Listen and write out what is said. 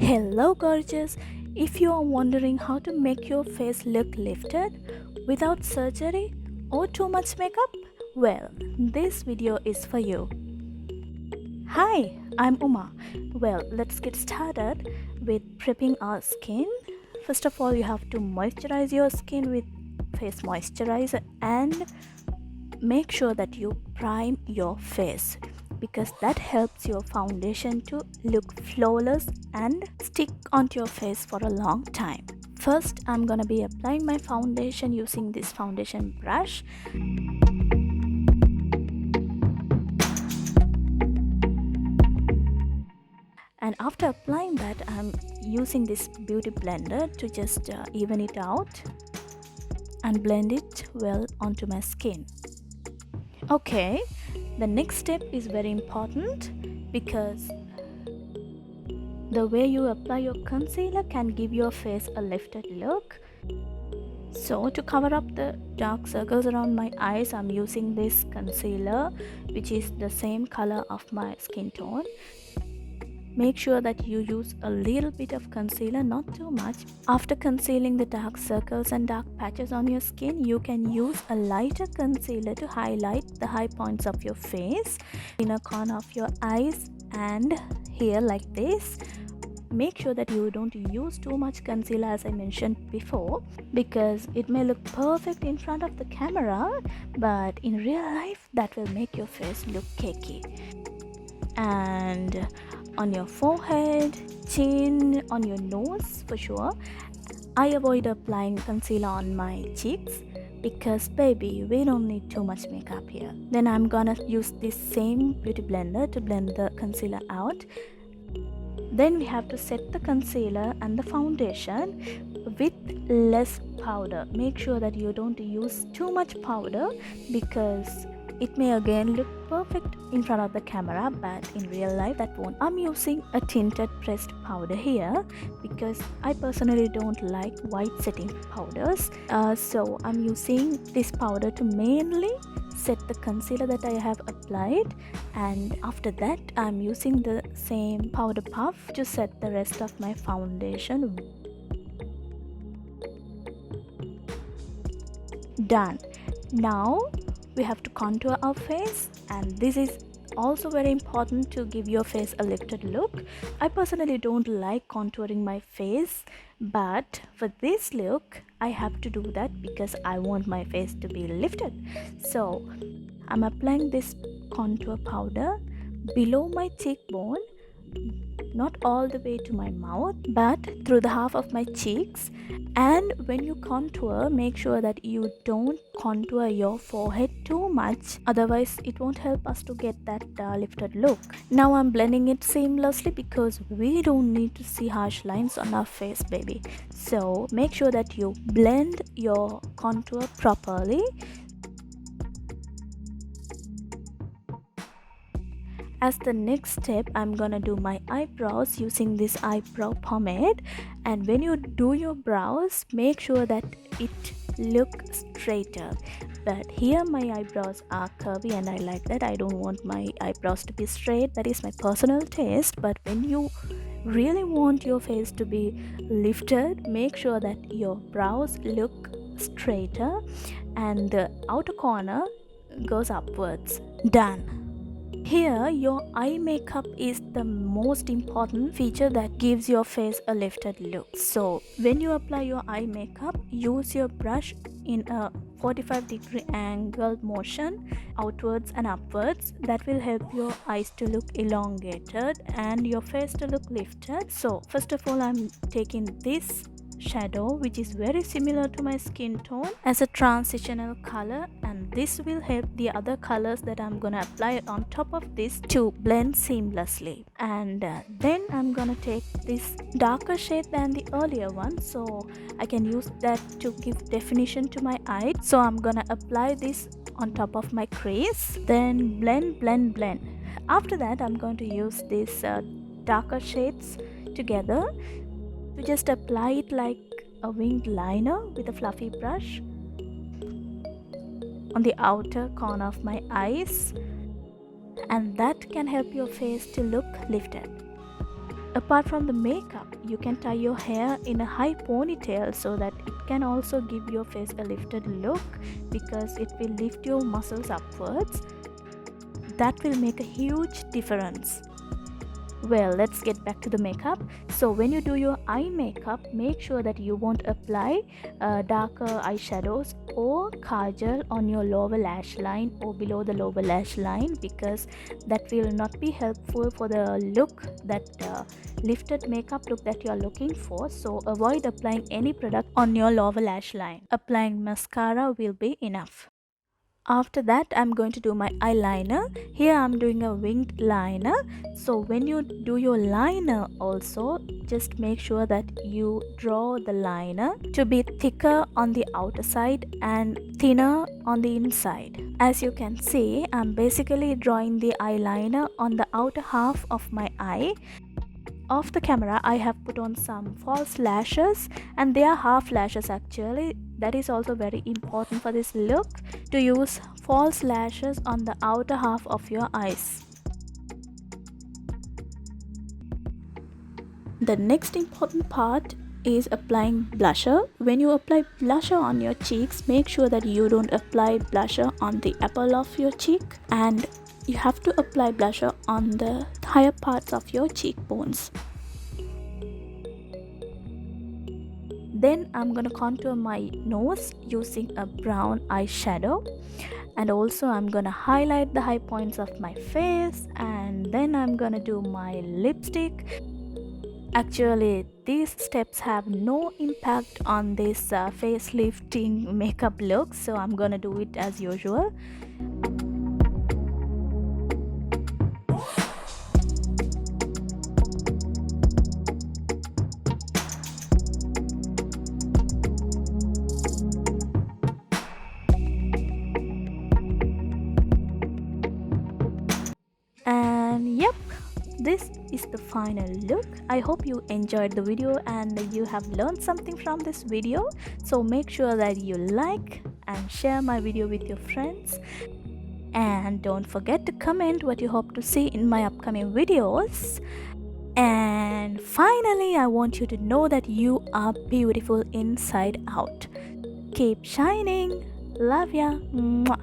Hello gorgeous! If you are wondering how to make your face look lifted without surgery or too much makeup, well, this video is for you. Hi, I'm Uma. Well, let's get started with prepping our skin. First of all, you have to moisturize your skin with face moisturizer and make sure that you prime your face because that helps your foundation to look flawless and stick onto your face for a long time. First, I'm gonna be applying my foundation using this foundation brush. And after applying that, I'm using this beauty blender to just even it out and blend it well onto my skin. Okay, the next step is very important because the way you apply your concealer can give your face a lifted look. So to cover up the dark circles around my eyes, I'm using this concealer which is the same color of my skin tone. Make sure that you use a little bit of concealer, not too much. After concealing the dark circles and dark patches on your skin, you can use a lighter concealer to highlight the high points of your face, inner corner of your eyes and here like this. Make sure that you don't use too much concealer as I mentioned before, because it may look perfect in front of the camera, but in real life that will make your face look cakey. And on your forehead, chin, on your nose for sure. I avoid applying concealer on my cheeks because baby, we don't need too much makeup here. Then I'm gonna use this same beauty blender to blend the concealer out. Then we have to set the concealer and the foundation with less powder. Make sure that you don't use too much powder because it may again look perfect in front of the camera, but in real life that won't. I'm using a tinted pressed powder here because I personally don't like white setting powders. So I'm using this powder to mainly set the concealer that I have applied, and after that I'm using the same powder puff to set the rest of my foundation. Done. Now we have to contour our face, and this is also very important to give your face a lifted look. I personally don't like contouring my face, but for this look I have to do that because I want my face to be lifted. So I'm applying this contour powder below my cheekbone, not all the way to my mouth but through the half of my cheeks. And when you contour, make sure that you don't contour your forehead too much, otherwise it won't help us to get that lifted look. Now I'm blending it seamlessly because we don't need to see harsh lines on our face, baby. So make sure that you blend your contour properly. As the next step, I'm gonna do my eyebrows using this eyebrow pomade. And when you do your brows, make sure that it looks straighter. But here my eyebrows are curvy and I like that. I don't want my eyebrows to be straight. That is my personal taste. But when you really want your face to be lifted, make sure that your brows look straighter and the outer corner goes upwards. Done. Here, your eye makeup is the most important feature that gives your face a lifted look. So, when you apply your eye makeup, use your brush in a 45-degree angle motion outwards and upwards. That will help your eyes to look elongated and your face to look lifted. So, first of all, I'm taking this shadow which is very similar to my skin tone as a transitional color, and this will help the other colors that I'm gonna apply on top of this to blend seamlessly. And then I'm gonna take this darker shade than the earlier one so I can use that to give definition to my eye. So I'm gonna apply this on top of my crease, then blend. After that I'm going to use these darker shades together to just apply it like a winged liner with a fluffy brush on the outer corner of my eyes, and that can help your face to look lifted. Apart from the makeup, you can tie your hair in a high ponytail so that it can also give your face a lifted look, because it will lift your muscles upwards. That will make a huge difference. Well, let's get back to the makeup. So when you do your eye makeup, make sure that you won't apply darker eyeshadows or kajal on your lower lash line or below the lower lash line, because that will not be helpful for the look, that lifted makeup look that you are looking for. So avoid applying any product on your lower lash line. Applying mascara will be enough. After that, I'm going to do my eyeliner. Here I'm doing a winged liner. So when you do your liner also, just make sure that you draw the liner to be thicker on the outer side and thinner on the inside. As you can see, I'm basically drawing the eyeliner on the outer half of my eye. Off the camera, I have put on some false lashes, and they are half lashes actually. That is also very important for this look, to use false lashes on the outer half of your eyes. The next important part is applying blusher. When you apply blusher on your cheeks, make sure that you don't apply blusher on the apple of your cheek, and you have to apply blusher on the higher parts of your cheekbones. Then I'm gonna contour my nose using a brown eyeshadow, and also I'm gonna highlight the high points of my face, and then I'm gonna do my lipstick. Actually, these steps have no impact on this facelifting makeup look, so I'm gonna do it as usual. And yep, this is the final look. I hope you enjoyed the video and you have learned something from this video. So make sure that you like and share my video with your friends, and don't forget to comment what you hope to see in my upcoming videos. And finally, I want you to know that you are beautiful inside out. Keep shining. Love ya. Mwah.